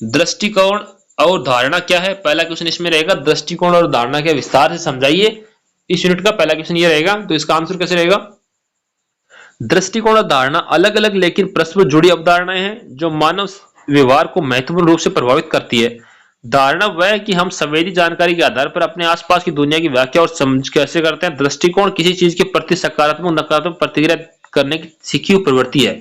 Speaker 1: दृष्टिकोण और धारणा क्या है? पहला क्वेश्चन इसमें रहेगा दृष्टिकोण और धारणा क्या, विस्तार से समझाइए। इस यूनिट का पहला क्वेश्चन ये रहेगा, तो इसका आंसर कैसे रहेगा? दृष्टिकोण और धारणा अलग अलग लेकिन परस्पर जुड़ी अवधारणाएं हैं जो मानव व्यवहार को महत्वपूर्ण रूप से प्रभावित करती है। धारणा वह है कि हम संवेदी जानकारी के आधार पर अपने आसपास की दुनिया की व्याख्या और समझ कैसे करते हैं। दृष्टिकोण किसी चीज के प्रति सकारात्मक नकारात्मक प्रतिक्रिया करने की सीखी हुई प्रवृत्ति है।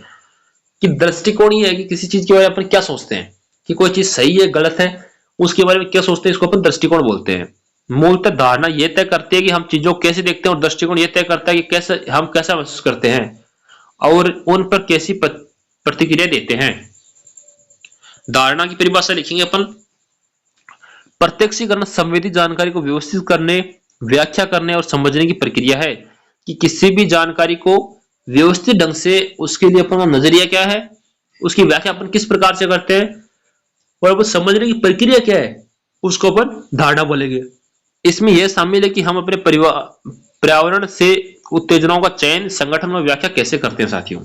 Speaker 1: कि दृष्टिकोण ये है कि किसी चीज के बारे में अपन क्या सोचते हैं, कि कोई चीज सही है गलत है, उसके बारे में क्या सोचते हैं, इसको अपन दृष्टिकोण बोलते हैं। मूलतः धारणा यह तय करती है कि हम चीजों को कैसे देखते हैं और दृष्टिकोण यह तय करता है कि कैसे हम कैसा महसूस करते हैं और उन पर कैसी प्रतिक्रिया देते हैं। धारणा की परिभाषा लिखेंगे अपन, प्रत्यक्षीकरण संवेदी जानकारी को व्यवस्थित करने, व्याख्या करने और समझने की प्रक्रिया है। कि किसी भी जानकारी को व्यवस्थित ढंग से उसके लिए अपन का नजरिया क्या है, उसकी व्याख्या अपन किस प्रकार से करते हैं और वो समझने की प्रक्रिया क्या है, उसको अपन धारणा बोलेंगे। इसमें यह शामिल है कि हम अपने पर्यावरण से उत्तेजनाओं का चयन, संगठन और व्याख्या कैसे करते हैं। साथियों,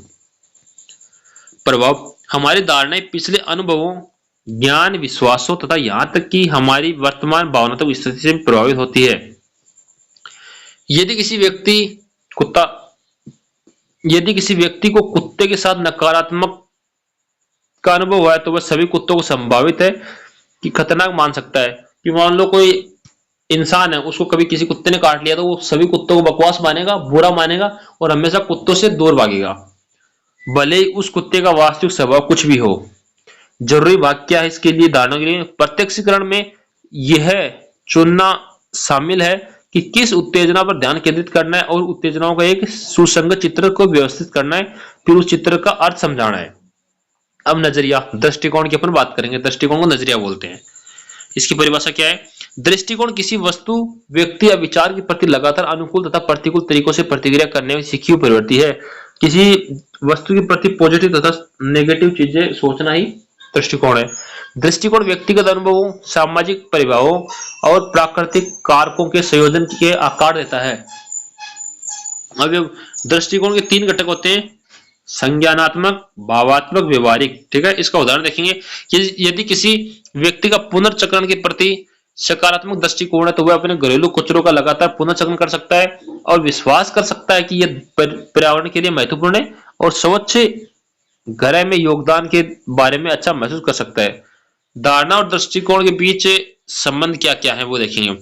Speaker 1: प्रभाव, हमारी धारणाएं पिछले अनुभवों, ज्ञान, विश्वासों तथा यहां तक कि हमारी वर्तमान भावनात्मक स्थिति से प्रभावित होती है। यदि किसी व्यक्ति को कुत्ते के साथ नकारात्मक का अनुभव हुआ है तो वह सभी कुत्तों को संभावित है कि खतरनाक मान सकता है। कि मान लो कोई इंसान है, उसको कभी किसी कुत्ते ने काट लिया तो वो सभी कुत्तों को बकवास मानेगा, बुरा मानेगा और हमेशा कुत्तों से दूर भागेगा, भले ही उस कुत्ते का वास्तविक स्वभाव कुछ भी हो। जरूरी भाग क्या है इसके लिए? धारणा के लिए प्रत्यक्षीकरण में यह चुनना शामिल है कि किस उत्तेजना पर ध्यान केंद्रित करना है और उत्तेजनाओं का एक सुसंगत चित्र को व्यवस्थित करना है, फिर उस चित्र का अर्थ समझाना है। अब नजरिया, दृष्टिकोण की अपन बात करेंगे। दृष्टिकोण को नजरिया बोलते हैं। इसकी परिभाषा क्या है? दृष्टिकोण किसी वस्तु, व्यक्ति या विचार के प्रति लगातार अनुकूल तथा प्रतिकूल तरीकों से प्रतिक्रिया करने में सीखी हुई प्रवृत्ति है। किसी वस्तु के प्रति पॉजिटिव तथा नेगेटिव चीजें सोचना ही दृष्टिकोण है। दृष्टिकोण व्यक्तिगत अनुभवों, सामाजिक प्रभावों और प्राकृतिक कारकों के संयोजन के आकार देता है। अब दृष्टिकोण के 3 घटक होते हैं, संज्ञानात्मक, भावात्मक, व्यवहारिक, ठीक है। इसका उदाहरण देखेंगे कि यदि किसी व्यक्ति का पुनर्चक्रण के प्रति सकारात्मक दृष्टिकोण है तो वह अपने घरेलू कचरों का लगातार पुनर्चक्रण कर सकता है और विश्वास कर सकता है कि यह पर्यावरण के लिए महत्वपूर्ण है और स्वच्छ घर में योगदान के बारे में अच्छा महसूस कर सकता है। धारणा और दृष्टिकोण के बीच संबंध क्या क्या है वो देखेंगे।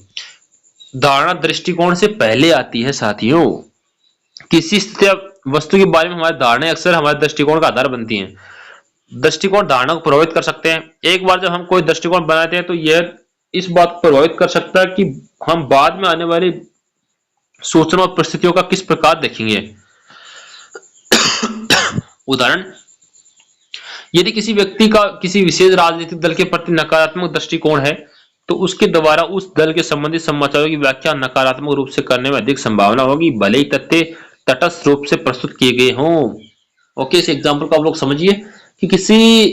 Speaker 1: धारणा दृष्टिकोण से पहले आती है साथियों। किसी स्थिति या वस्तु के बारे में हमारी धारणाएं अक्सर हमारे दृष्टिकोण का आधार बनती हैं। दृष्टिकोण धारणा को प्रभावित कर सकते हैं। एक बार जब हम कोई दृष्टिकोण बनाते हैं तो यह इस बात को प्रभावित कर सकता है कि हम बाद में आने वाली सूचना और परिस्थितियों का किस प्रकार देखेंगे। उदाहरण, यदि किसी व्यक्ति का किसी विशेष राजनीतिक दल के प्रति नकारात्मक दृष्टिकोण है तो उसके द्वारा उस दल के संबंधित समाचारों की व्याख्या नकारात्मक रूप से करने में अधिक संभावना होगी, भले ही तथ्य तटस्थ रूप से प्रस्तुत किए गए हों। ओके, इस एग्जांपल को आप लोग समझिए कि किसी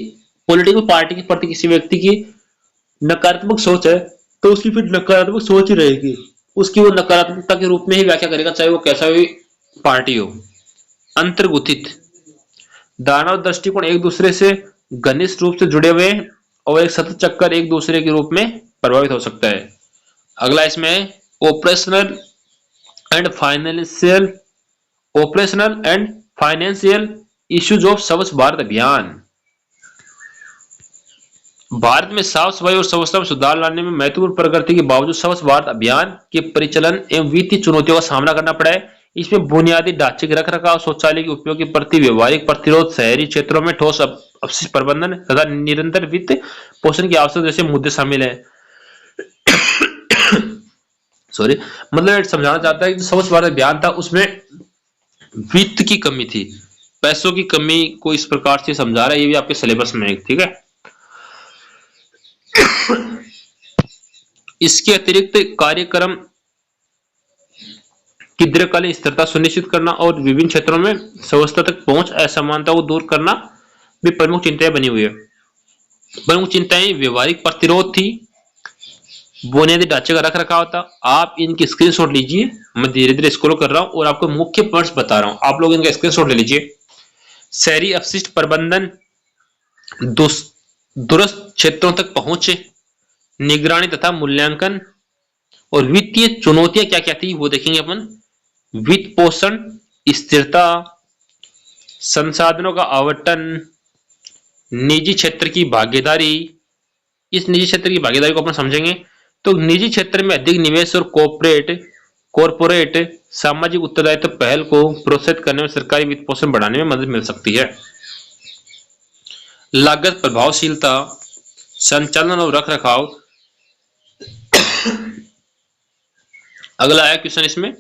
Speaker 1: पॉलिटिकल पार्टी के प्रति किसी व्यक्ति की नकारात्मक सोच है तो उसकी फिर नकारात्मक सोच ही रहेगी। उसकी वो नकारात्मकता के रूप में ही व्याख्या करेगा, चाहे वो कैसा भी पार्टी हो। अंतर्गुथित धारणा और दृष्टिकोण एक दूसरे से घनिष्ठ रूप से जुड़े हुए और एक सतत चक्कर एक दूसरे के रूप में प्रभावित हो सकता है। अगला इसमें operational and financial issues of स्वच्छ भारत अभियान। भारत में साफ सफाई और स्वच्छता में सुधार लाने में महत्वपूर्ण प्रगति के बावजूद स्वच्छ भारत अभियान के परिचालन एवं वित्तीय चुनौतियों का सामना करना पड़ा है। इसमें बुनियादी ढांचे के रखरखाव, शौचालय के उपयोग के प्रति व्यवहारिक प्रतिरोध, शहरी क्षेत्रों में ठोस अपशिष्ट प्रबंधन तथा निरंतर वित्त पोषण की आवश्यकता जैसे मुद्दे शामिल है। सॉरी, मतलब समझाना चाहता है कि स्वच्छ भारत अभियान था उसमें वित्त की कमी थी, पैसों की कमी को इस प्रकार से समझा रहा है। ये भी आपके सिलेबस में है, ठीक है। इसके अतिरिक्त कार्यक्रम की दीर्घकालीन स्थिरता सुनिश्चित करना और विभिन्न क्षेत्रों में स्वच्छता तक पहुंच असमानता को दूर करना भी प्रमुख चिंताएं बनी हुई है। प्रमुख चिंताएं व्यवहारिक प्रतिरोध थी, बुनियादी ढांचे का रखरखाव था। आप इनकी स्क्रीनशॉट लीजिए, मैं धीरे धीरे स्क्रॉल कर रहा हूं और आपको मुख्य पॉइंट्स बता रहा हूं, आप लोग इनका स्क्रीनशॉट ले लीजिए। शहरी अपशिष्ट प्रबंधन, दूरस्थ क्षेत्रों तक पहुंच, निगरानी तथा मूल्यांकन, और वित्तीय चुनौतियां क्या क्या थी वो देखेंगे अपन। वित्त पोषण, स्थिरता, संसाधनों का आवंटन, निजी क्षेत्र की भागीदारी। इस निजी क्षेत्र की भागीदारी को अपन समझेंगे तो निजी क्षेत्र में अधिक निवेश और कॉरपोरेट सामाजिक उत्तरदायित्व पहल को प्रोत्साहित करने में सरकारी वित्त पोषण बढ़ाने में मदद मिल सकती है। लागत प्रभावशीलता, संचालन और रखरखाव। अगला है क्वेश्चन इसमें,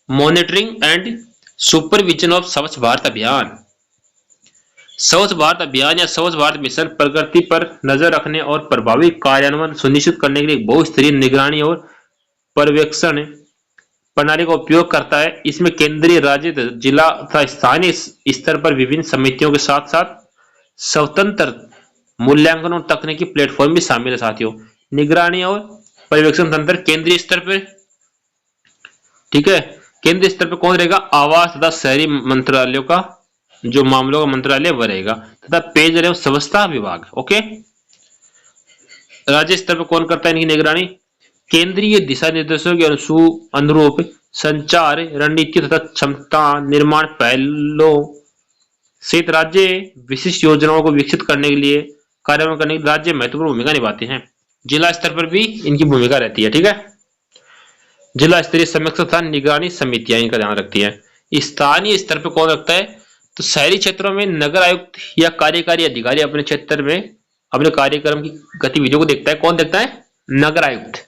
Speaker 1: मॉनिटरिंग एंड सुपरविजन ऑफ स्वच्छ भारत अभियान। स्वच्छ भारत अभियान या स्वच्छ भारत मिशन प्रगति पर नजर रखने और प्रभावी कार्यान्वयन सुनिश्चित करने के लिए बहुस्तरीय निगरानी और पर्यवेक्षण प्रणाली का उपयोग करता है। इसमें केंद्रीय, राज्य, जिला तथा स्थानीय स्तर पर विभिन्न समितियों के साथ साथ स्वतंत्र मूल्यांकन और तकनीकी प्लेटफॉर्म भी शामिल है। साथियों, निगरानी और पर्यवेक्षण तंत्र केंद्रीय स्तर पर, ठीक है, केंद्रीय स्तर पर कौन रहेगा? आवास तथा शहरी मंत्रालयों का जो मामलों का मंत्रालय वह रहेगा, तथा पेयजल एवं स्वच्छता विभाग। ओके, राज्य स्तर पर कौन करता है इनकी निगरानी? केंद्रीय दिशा निर्देशों के अनुरूप संचार रणनीति तथा क्षमता निर्माण पहलों सहित राज्य विशिष्ट योजनाओं को विकसित करने के लिए कार्यान्वयन करने के लिए राज्य महत्वपूर्ण भूमिका निभाते हैं। जिला स्तर पर भी इनकी भूमिका रहती है, ठीक है। जिला स्तरीय समीक्षा तथा निगरानी समितियां इनका ध्यान रखती है। स्थानीय स्तर पर कौन रखता है? तो शहरी क्षेत्रों में नगर आयुक्त या कार्यकारी अधिकारी अपने क्षेत्र में अपने कार्यक्रम की गतिविधियों को देखता है। कौन देखता है? नगर आयुक्त।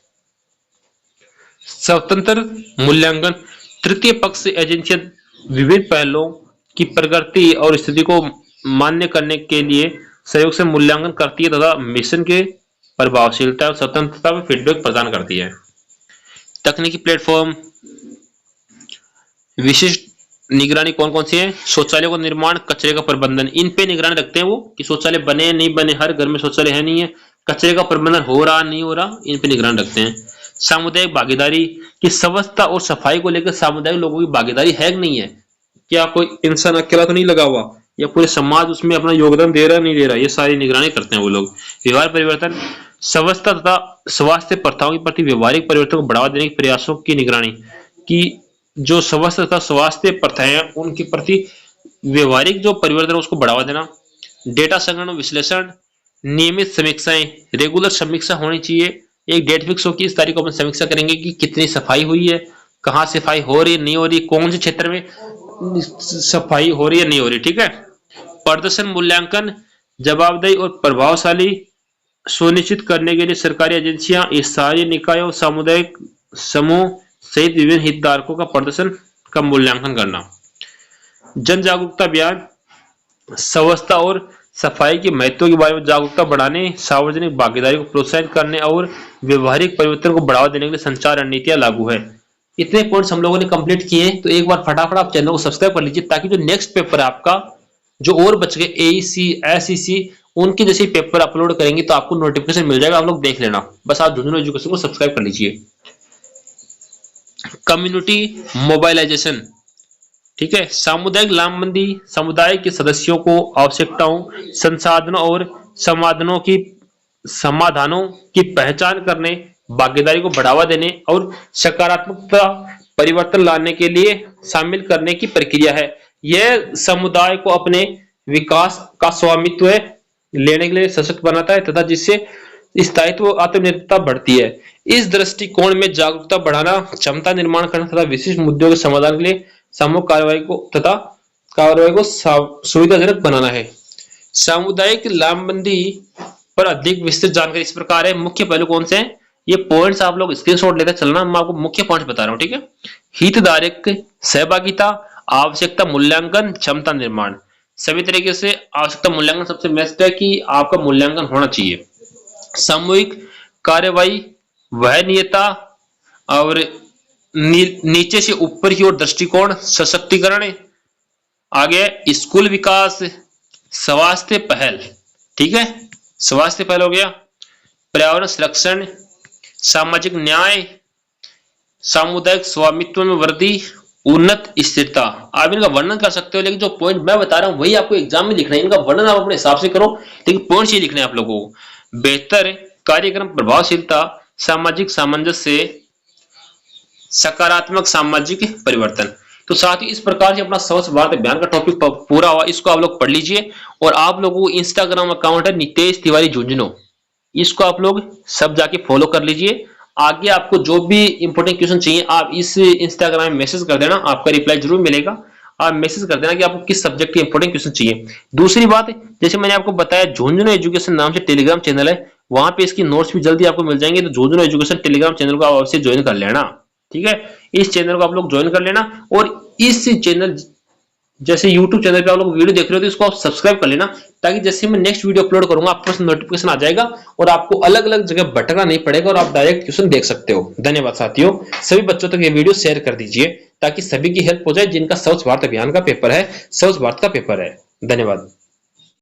Speaker 1: स्वतंत्र मूल्यांकन, तृतीय पक्ष एजेंसियां विभिन्न पहलों की प्रगति और स्थिति को मान्य करने के लिए सहयोग से मूल्यांकन करती है तथा मिशन के प्रभावशीलता और स्वतंत्रता में फीडबैक प्रदान करती है। तकनीकी प्लेटफॉर्म, विशिष्ट निगरानी कौन कौन सी है? शौचालयों का निर्माण, कचरे का प्रबंधन, इन पे निगरानी रखते हैं वो कि शौचालय बने नहीं बने, हर घर में शौचालय है नहीं है, कचरे का प्रबंधन हो रहा नहीं हो रहा, इन पे निगरानी रखते हैं। सामुदायिक भागीदारी की स्वच्छता और सफाई को लेकर सामुदायिक लोगों की भागीदारी है कि नहीं है, क्या कोई इंसान अकेला तो नहीं लगा हुआ या पूरे समाज उसमें अपना योगदान दे रहा नहीं दे रहा, ये सारी निगरानी करते हैं वो लोग। व्यवहार परिवर्तन, स्वच्छता तथा स्वास्थ्य प्रथाओं के प्रति व्यवहारिक परिवर्तन को बढ़ावा देने के प्रयासों की निगरानी, कि जो स्वच्छता तथा स्वास्थ्य प्रथाएं हैं उनके प्रति व्यवहारिक जो परिवर्तन उसको बढ़ावा देना। डेटा संग्रहण और विश्लेषण, नियमित समीक्षाएं, रेगुलर समीक्षा होनी चाहिए। एक डेट फिक्स हो कि इस तारीख को अपन समीक्षा करेंगे कि कितनी सफाई हुई है, कहाँ सफाई हो रही है नहीं हो रही, कौन से क्षेत्र में सफाई हो रही है नहीं हो रही, ठीक है। प्रदर्शन मूल्यांकन, जवाबदेही और प्रभावशाली सुनिश्चित करने के लिए सरकारी एजेंसियां, स्थानीय निकायों, सामुदायिक समूह सहित विभिन्न हितधारकों का प्रदर्शन का मूल्यांकन करना। जन जागरूकता अभियान, स्वच्छता और सफाई के महत्व के बारे में जागरूकता बढ़ाने, सार्वजनिक भागीदारी को प्रोत्साहित करने और व्यवहारिक परिवर्तन को बढ़ावा देने के लिए संचार रणनीतियां लागू है। इतने पॉइंट्स हम लोगों ने कंप्लीट किए, तो एक बार फटाफट आप चैनल को सब्सक्राइब कर लीजिए ताकि जो नेक्स्ट पेपर है आपका जो और बच गए AEC, SEC, उनके जैसे पेपर अपलोड करेंगे तो आपको नोटिफिकेशन मिल जाएगा, आप लोग देख लेना। बस आप झुंझुनू एजुकेशन को सब्सक्राइब कर लीजिए। कम्युनिटी मोबाइलाइजेशन, ठीक है। सामुदायिक लामबंदी समुदाय के सदस्यों को आवश्यकताओं, संसाधनों और समाधानों की पहचान करने, भागीदारी को बढ़ावा देने और सकारात्मकता परिवर्तन लाने के लिए शामिल करने की प्रक्रिया है। यह समुदाय को अपने विकास का स्वामित्व लेने के लिए सशक्त बनाता है तथा जिससे स्थायित्व और आत्मनिर्भरता बढ़ती है। इस दृष्टिकोण में जागरूकता बढ़ाना, क्षमता निर्माण करना तथा विशिष्ट मुद्दों के समाधान के लिए सामूहिक कार्रवाई को सुविधाजनक बनाना है। सामुदायिक लामबंदी पर अधिक विस्तृत जानकारी इस प्रकार है। मुख्य पहलू कौन से हैं? ये पॉइंट्स आप लोग स्क्रीनशॉट लेते चलना, मैं आपको मुख्य पॉइंट्स बता रहा हूं, ठीक है। हितधारक सहभागिता, आवश्यकता मूल्यांकन, क्षमता निर्माण। सभी तरीके से आवश्यकता मूल्यांकन सबसे बेस्ट है कि आपका मूल्यांकन होना चाहिए। सामूहिक कार्यवाही, वहनीयता और नीचे से ऊपर की ओर दृष्टिकोण, सशक्तिकरण। आगे स्कूल विकास, स्वास्थ्य पहल, ठीक है, स्वास्थ्य पहल हो गया। पर्यावरण संरक्षण, सामाजिक न्याय, सामुदायिक स्वामित्व में वृद्धि, उन्नत स्थिरता। आप इनका वर्णन कर सकते हो, लेकिन जो पॉइंट मैं बता रहा हूं वही आपको एग्जाम में लिखना है। इनका वर्णन आप अपने हिसाब से करो, लेकिन पॉइंट्स ये लिखने हैं आप लोगों को। बेहतर कार्यक्रम प्रभावशीलता, सामाजिक सामंजस्य, सकारात्मक सामाजिक परिवर्तन। तो साथ ही इस प्रकार से अपना स्वच्छ भारत अभियान का टॉपिक पूरा हुआ, इसको आप लोग पढ़ लीजिए। और आप लोगों को इंस्टाग्राम अकाउंट है नितेश तिवारी झुंझुनू, इसको आप लोग सब जाके फॉलो कर लीजिए। आगे आपको जो भी इंपॉर्टेंट क्वेश्चन चाहिए आप इस इंस्टाग्राम में मैसेज कर देना, आपका रिप्लाई जरूर मिलेगा। आप मैसेज कर देना कि आपको किस सब्जेक्ट के इंपॉर्टेंट क्वेश्चन चाहिए। दूसरी बात, जैसे मैंने आपको बताया झुंझुनू एजुकेशन नाम से टेलीग्राम चैनल है, वहां पे इसकी नोट्स भी जल्दी आपको मिल जाएंगे। तो झुंझुनू एजुकेशन टेलीग्राम चैनल को आप अवश्य ज्वाइन कर लेना, ठीक है। इस चैनल को आप लोग ज्वाइन कर लेना। और इस चैनल जैसे YouTube चैनल पे आप लोग वीडियो देख रहे हो तो इसको आप सब्सक्राइब कर लेना, ताकि जैसे मैं नेक्स्ट वीडियो अपलोड करूंगा आपके पास नोटिफिकेशन आ जाएगा और आपको अलग अलग जगह भटकना नहीं पड़ेगा और आप डायरेक्ट क्वेश्चन देख सकते हो। धन्यवाद साथियों, सभी बच्चों तक ये वीडियो शेयर कर दीजिए ताकि सभी की हेल्प हो जाए जिनका स्वच्छ भारत अभियान का पेपर है, स्वच्छ भारत का पेपर है। धन्यवाद।